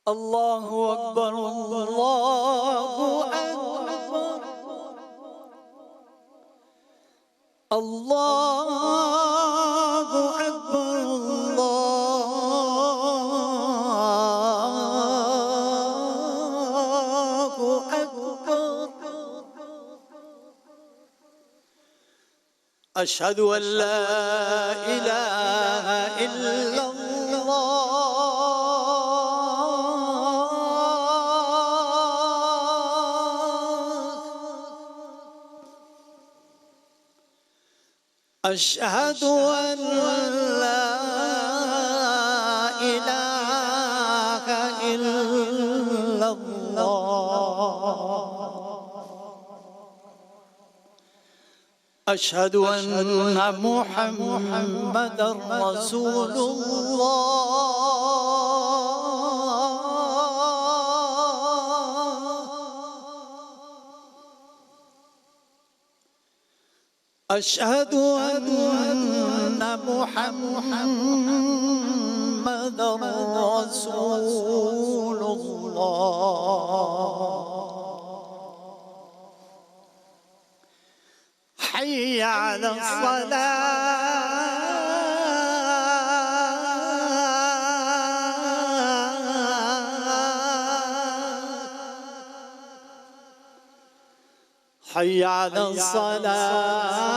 اللہ اکبر اللہ اکبر اللہ اکبر اللہ اکبر اشہد ان لا الہ الا أشهد أن لا إله إلا الله أشهد أن محمدًا رسول أشهد أن محمدًا رسول الله حي على الصلاة حي على الصلاة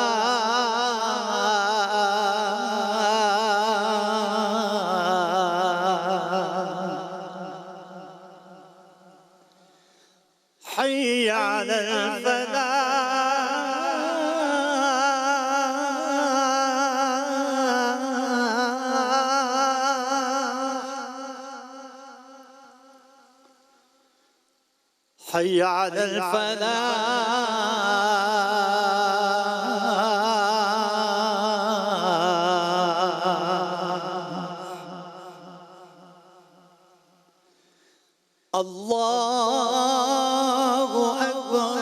حي على الفلاح حي على الفلاح الله أكبر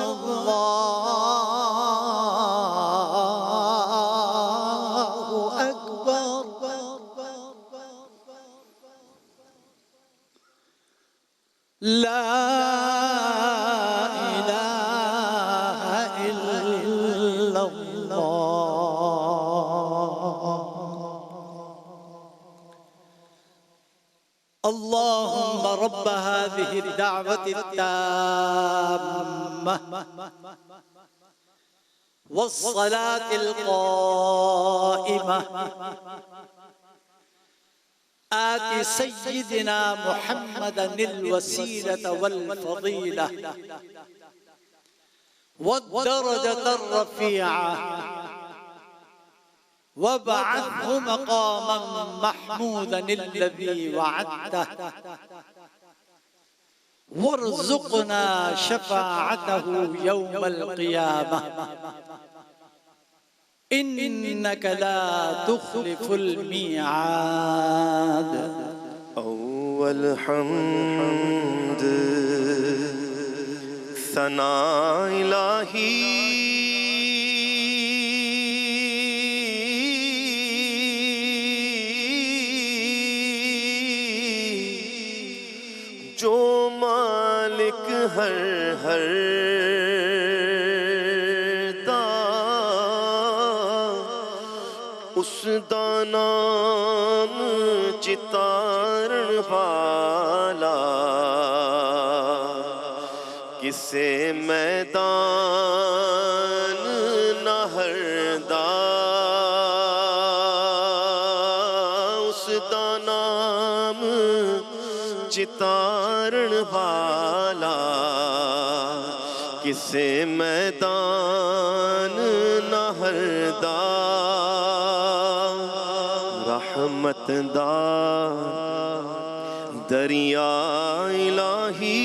الله أكبر لا اللهم رب هذه الدعوة التامة والصلاة القائمة آت سيدنا محمدا الوسيلة والفضيلة والدرجة الرفيعة وابعثه مقاما محمودا الذي وعدته وارزقنا شفاعته يوم القيامة إنك لا تخلف الميعاد أول حمد ثناء إلهي جو مالک ہر دا اس دا نام چتارن والا کسے میدان نہر دا اس دا نام چتارن والا کسے میدان نہر دا رحمت دا دریا الہی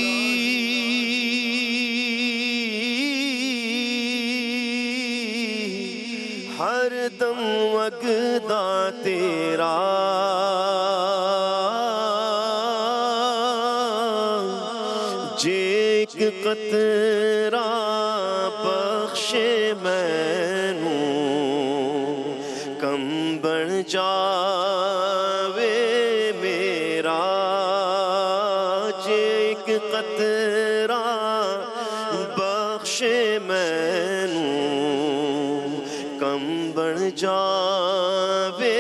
ہر دم وگدا تیرا ایک قطرہ بخشے مینوں کم بڑھ جاوے میرا ایک قطرہ بخشے مینوں کم بن جاوے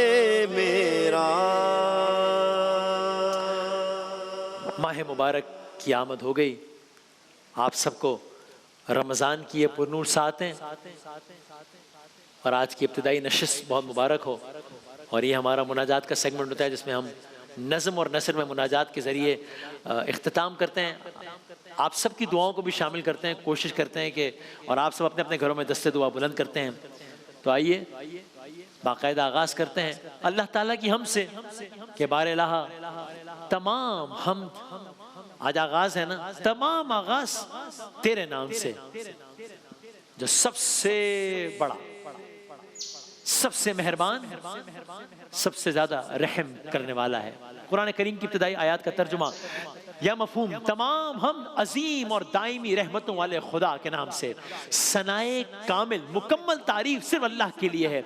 میرا۔ ماہ مبارک کی آمد ہو گئی، آپ سب کو رمضان کی یہ پرنور ساعتیں اور آج کی ابتدائی نشست بہت مبارک ہو۔ اور یہ ہمارا مناجات کا سیگمنٹ ہوتا ہے جس میں ہم نظم اور نثر میں مناجات کے ذریعے اختتام کرتے ہیں، آپ سب کی دعاؤں کو بھی شامل کرتے ہیں، کوشش کرتے ہیں کہ اور آپ سب اپنے اپنے گھروں میں دستے دعا بلند کرتے ہیں۔ تو آئیے باقاعدہ آغاز کرتے ہیں اللہ تعالیٰ کی ہم سے کہ بار الہ تمام حمد، آج آغاز ہے نا، تمام آغاز تیرے نام سے جو سب سے بڑا، سب سے مہربان، سب سے زیادہ رحم کرنے والا ہے۔ قرآن کریم کی ابتدائی آیات کا ترجمہ یا مفہوم، تمام ہم عظیم اور دائمی رحمتوں والے خدا کے نام سے، ثنائے کامل مکمل تعریف صرف اللہ کے لیے ہے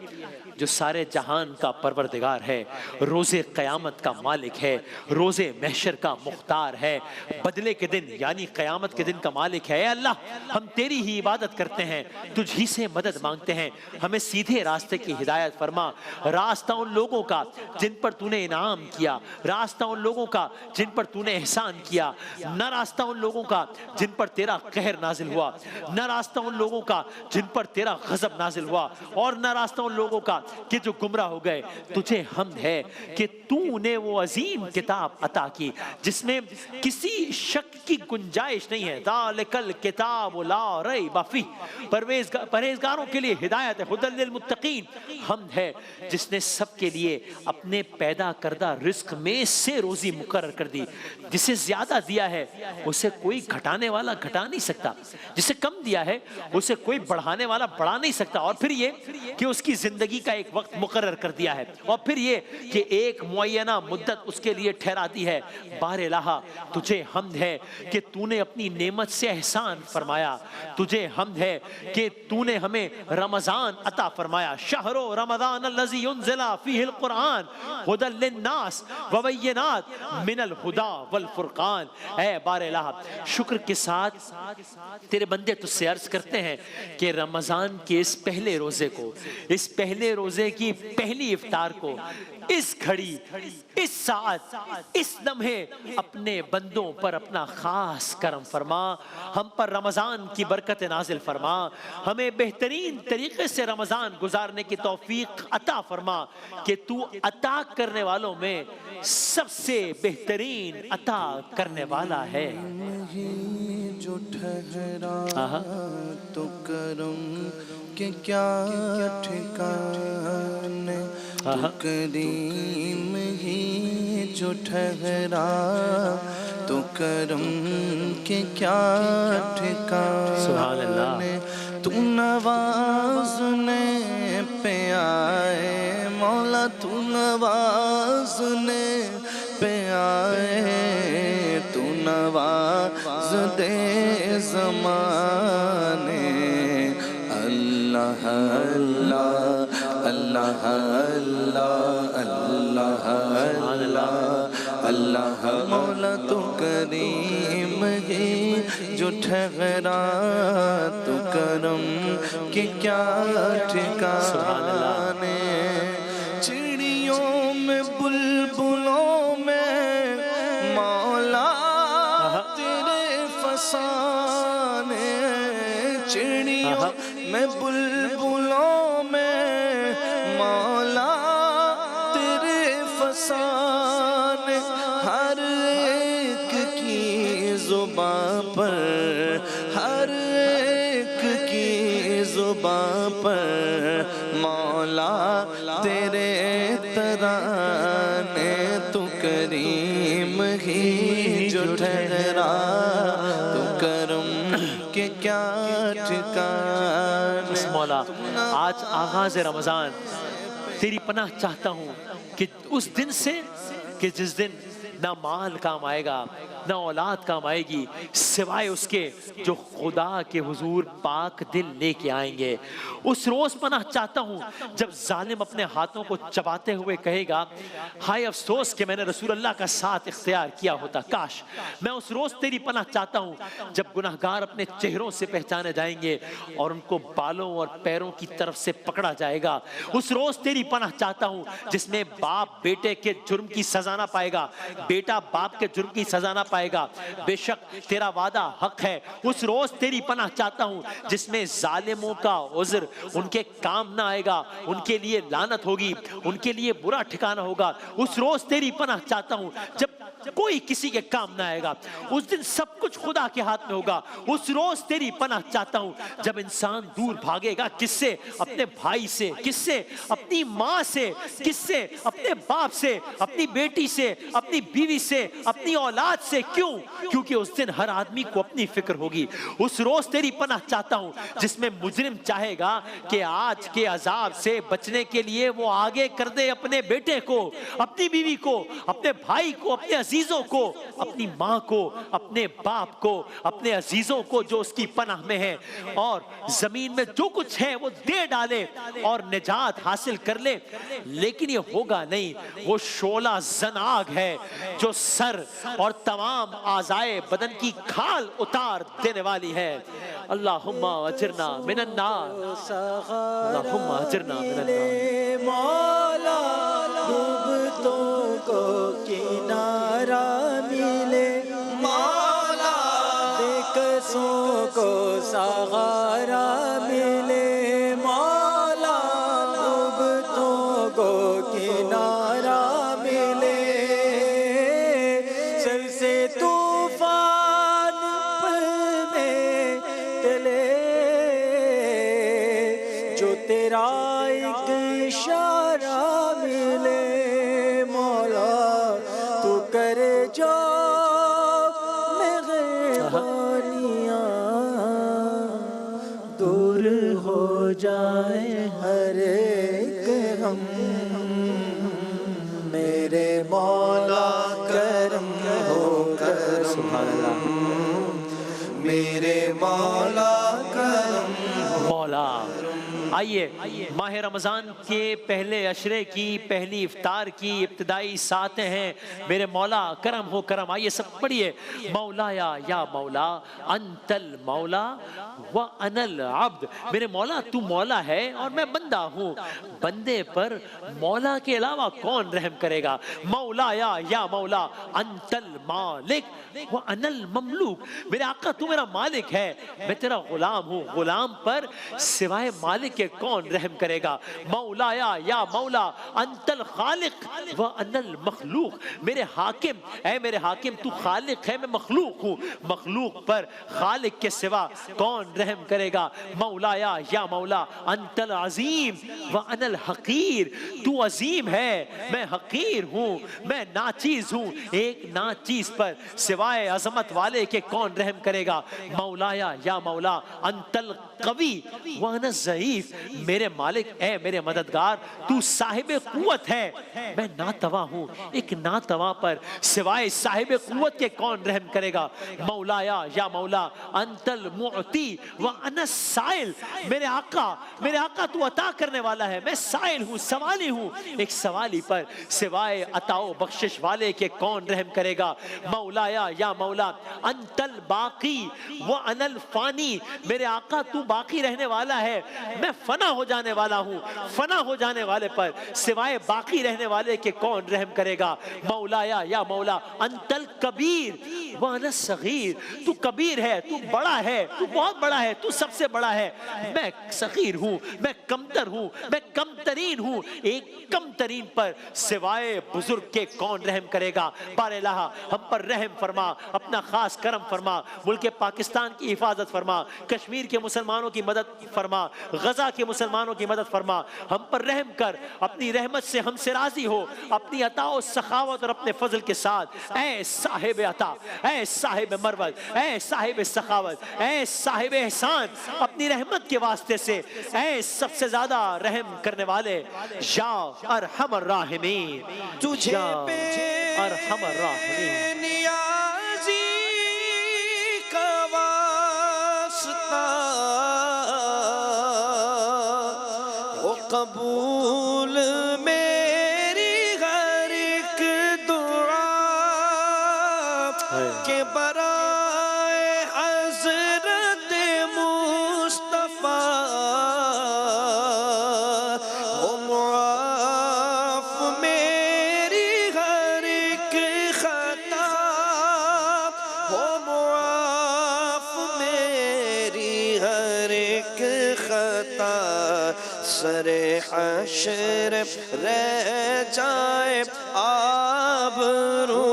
جو سارے جہان کا پروردگار ہے، روز قیامت کا مالک ہے، روز محشر کا مختار ہے، بدلے کے دن یعنی قیامت کے دن کا مالک ہے۔ اے اللہ ہم تیری ہی عبادت کرتے ہیں، تجھ ہی سے مدد مانگتے ہیں، ہمیں سیدھے راستے کی ہدایت فرما، راستہ ان لوگوں کا جن پر تو نے انعام کیا، راستہ ان لوگوں کا جن پر تو نے احسان کیا، نہ راستہ ان لوگوں کا جن پر تیرا قہر نازل ہوا، نہ راستہ ان لوگوں کا جن پر تیرا غضب نازل ہوا، اور نہ راستہ ان لوگوں کا کہ جو گمراہ ہو گئے۔ تجھے حمد ہے کہ تو نے وہ عظیم کتاب عطا کی جس میں کسی شک کی گنجائش نہیں ہے، ذالک الکتاب لا ریب فیہ، پرہیزگاروں کے لیے ہدایت ہے، ھدی للمتقین۔ حمد ہے جس نے سب کے لیے اپنے پیدا کردہ رزق میں سے روزی مقرر کر دی، جسے زیادہ دیا ہے اسے کوئی گھٹانے والا گھٹا نہیں سکتا، جسے کم دیا ہے اسے کوئی بڑھانے والا بڑھا نہیں سکتا، اور پھر یہ کہ اس کی زندگی کا ایک وقت مقرر کر دیا ہے، اور پھر یہ کہ ایک معینہ مدت اس کے لیے ٹھہرا دی ہے۔ بار الہ تجھے حمد ہے کہ تو نے اپنی نعمت سے احسان فرمایا، تجھے حمد ہے کہ تو نے ہمیں رمضان عطا فرمایا، شہر رمضان الذی انزل فیہ القرآن ھدی للناس وبینات من الہدی والفرقان۔ اے بار الہ شکر کے ساتھ تیرے بندے تجھ سے عرض کرتے ہیں کہ رمضان کے اس پہلے روزے کو، اس پہلے روزے کی پہلی افطار کو، اس گھڑی، اس ساعت، اس لمحے اپنے بندوں پر اپنا خاص کرم فرما، ہم پر رمضان کی برکت نازل فرما، ہمیں بہترین طریقے سے رمضان گزارنے کی توفیق عطا فرما کہ تو عطا کرنے والوں میں سب سے بہترین عطا کرنے والا ہے۔ جو ٹھہرا تو کرم کہ کیا ٹھکانے، تو کریم ہی جو ٹھہرا تو کرم کہ کیا ٹھکانے، تو نوازنے پہ آئے مولا، تو نوازنے پہ آئے، تو نواز دے زمانے۔ اللہ اللہ اللہ اللہ اللہ اللہ اللہ، مولا تو کریم ہی جو ٹھہرا تو کرم کہ کیا ٹھکانے، چڑیوں میں بلبلوں میں مولا تیرے فسانے، چڑیوں میں بلبلوں میں مولا تیرے فسانے، ہر ایک کی زباں پر، ہر ایک کی زباں پر مولا تیرے ترانے، تو کریم ہی جو ٹھہرا تو کرم کہ کیا ٹھکانے۔ مولا آج آغاز رمضان تیری پناہ چاہتا ہوں کہ اس دن سے کہ جس دن نہ مال کام آئے گا، نہ اولاد کام آئے گی، سوائے اس کے جو خدا کے حضور پاک دل لے کے آئیں گے۔ اس روز پناہ چاہتا ہوں جب ظالم اپنے ہاتھوں کو چباتے ہوئے کہے گا ہائے افسوس کہ میں نے رسول اللہ کا ساتھ اختیار کیا ہوتا، کاش۔ میں اس روز تیری پناہ چاہتا ہوں جب گناہگار اپنے چہروں سے پہچانے جائیں گے اور ان کو بالوں اور پیروں کی طرف سے پکڑا جائے گا۔ اس روز تیری پناہ چاہتا ہوں جس میں باپ بیٹے کے جرم کی سزا نہ پائے گا، بیٹا باپ کے جرم کی سزا نہ پائے گا۔ بے شک تیرا وعدہ حق ہے۔ اس روز تیری پناہ چاہتا ہوں جس میں ظالموں کا عذر ان کے کام نہ آئے گا، ان کے لیے لعنت ہوگی، ان کے لیے برا ٹھکانہ ہوگا۔ اس روز تیری پناہ چاہتا ہوں جب کوئی کسی کے کام نہ آئے گا، اس دن سب کچھ خدا کے ہاتھ میں ہوگا۔ اس روز تیری پناہ چاہتا ہوں جب انسان دور بھاگے گا، کس سے؟ اپنے بھائی سے، کس سے؟ اپنی ماں سے، کس سے؟ اپنے باپ سے، اپنی بیٹی سے، اپنی بیوی سے، اپنی اولاد سے۔ کیوں؟ کیونکہ اس دن ہر آدمی کو اپنی فکر ہوگی۔ اس روز تیری پناہ چاہتا ہوں جس میں مجرم چاہے گا کہ آج کے عذاب سے بچنے کے لیے وہ آگے کر دے اپنے بیٹے کو، اپنی بیوی کو، اپنے بھائی کو، اپنے عزیزوں کو، اپنی ماں کو، اپنے باپ کو، اپنے عزیزوں کو جو اس کی پناہ میں ہے، اور زمین میں جو کچھ ہے وہ دے ڈالے اور نجات حاصل کر لے۔ لیکن یہ ہوگا نہیں، وہ شعلہ زن آگ ہے جو سر اور تمام اعضائے بدن کی کھال اتار دینے والی ہے۔ اللہم اجرنا من النار، اللہم اجرنا من النار۔ مولا ڈوبتوں کو کنارہ ملے، مولا بےکسوں کو سہارا ملے، مولا ڈوبتوں کو کنارہ ملے، سر سے طوفان میں تلے جو تیرا ایک اشارہ ملے، مولا تو کر جو مہربانیاں دور ہو جائے ہر ایک غم، میرے مولا کرم ہو کرم، میرے مولا کرم مولا۔ آئیے ماہ رمضان کے پہلے عشرے کی پہلی افطار کی ابتدائی ساعتیں ہیں۔ میرے مولا کرم ہو کرم۔ آئیے سب پڑھیے، مولا یا مولا انت المولا وانا العبد۔ میرے مولا تو مولا ہے اور میں بندہ ہوں، بندے پر مولا کے علاوہ کون رحم کرے گا؟ مولا یا مولا انت المالک وانا المملوک۔ میرے آقا تو میرا مالک ہے، میں تیرا غلام ہوں، غلام پر سوائے مالک کے کون رحم کرے گا؟ مولا یا مولا انت الخالق وانا المخلوق۔ میرے حاکم، اے میرے حاکم تو خالق ہے، میں مخلوق ہوں، مخلوق پر خالق کے سوا کون رحم کرے گا؟ مولا یا مولا انت العظیم وانا الحقیر۔ تو عظیم ہے، میں حقیر ہوں، میں ناچیز ہوں، ایک ناچیز پر سوائے عظمت والے کے کون رحم کرے گا؟ مولا یا مولا انت القوی وانا الضعیف۔ میرے مالک، اے میرے مددگار تو صاحب قوت ہے، میں ناتوا ہوں، ایک ناتوا پر سوائے صاحب قوت کے کون رحم کرے گا؟ مولا یا مولا انت المعطی وانا السائل۔ میرے آقا تو عطا کرنے والا ہے، میں سائل ہوں، سوالی ہوں، ایک سوالی پر سوائے عطا و بخشش والے کے کون رحم کرے گا؟ مولا یا مولا انت الباقی وانا الفانی۔ میرے آقا تو باقی رہنے والا ہے، میں فنا ہو جانے والا ہوں، فنا ہو جانے والے پر سوائے باقی رہنے والے کے کون رحم کرے گا؟ مولا یا مولا انت الکبیر وانا الصغیر۔ تو کبیر ہے، تو بڑا ہے، تو بہت بڑا ہے، تو سب سے بڑا ہے، میں صغیر ہوں، میں کمتر ہوں، میں کم ترین ہوں، ایک کم ترین پر سوائے بزرگ کے کون رحم کرے گا؟ بار الہ ہم پر رحم فرما، اپنا خاص کرم فرما، ملک پاکستان کی حفاظت فرما، کشمیر کے مسلمان مسلمانوں کی مدد فرما، غزہ کے مسلمانوں کی مدد فرما، ہم پر رحم کر، اپنی رحمت سے ہم سے راضی ہو، اپنی عطا و سخاوت اور اپنے فضل کے ساتھ۔ اے صاحب عطا، اے صاحب مروت، اے صاحب سخاوت، اے صاحب احسان، اپنی رحمت کے واسطے سے اے سب سے زیادہ رحم کرنے والے، یا ارحم الراحمین، تجھے یا پہ ارحم الراحمین۔ نیازی کا واسطہ ہو قبول میری ہر ایک دعا کے برائے حضرت مصطفیٰ ہو معاف میری ہر ایک خطا، ہو معاف میری ہر ایک خطا، سر حشر رہ جائے آبرو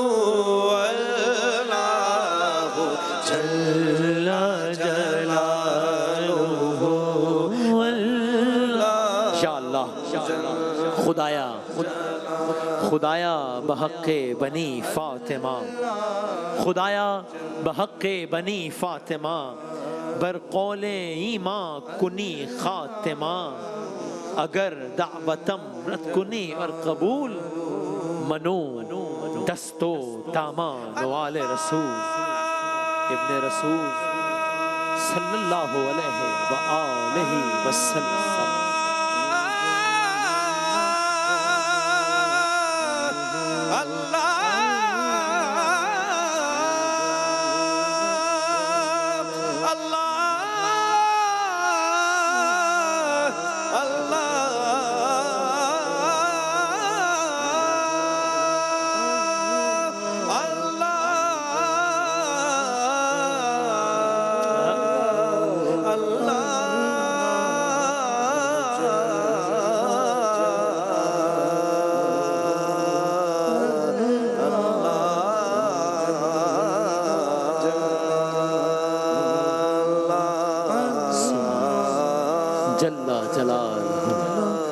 اللہ جل جلالہ یا اللہ، خدایا بحق بنی فاطمہ، خدایا بحق بنی فاطمہ، بر قول ایمان کنی خاتمہ، اگر دعوتم رد کنی اور قبول منو دستو دامان وال رسول، ابن رسول صلی اللہ علیہ وآلہ وسلم۔ جل جلالہ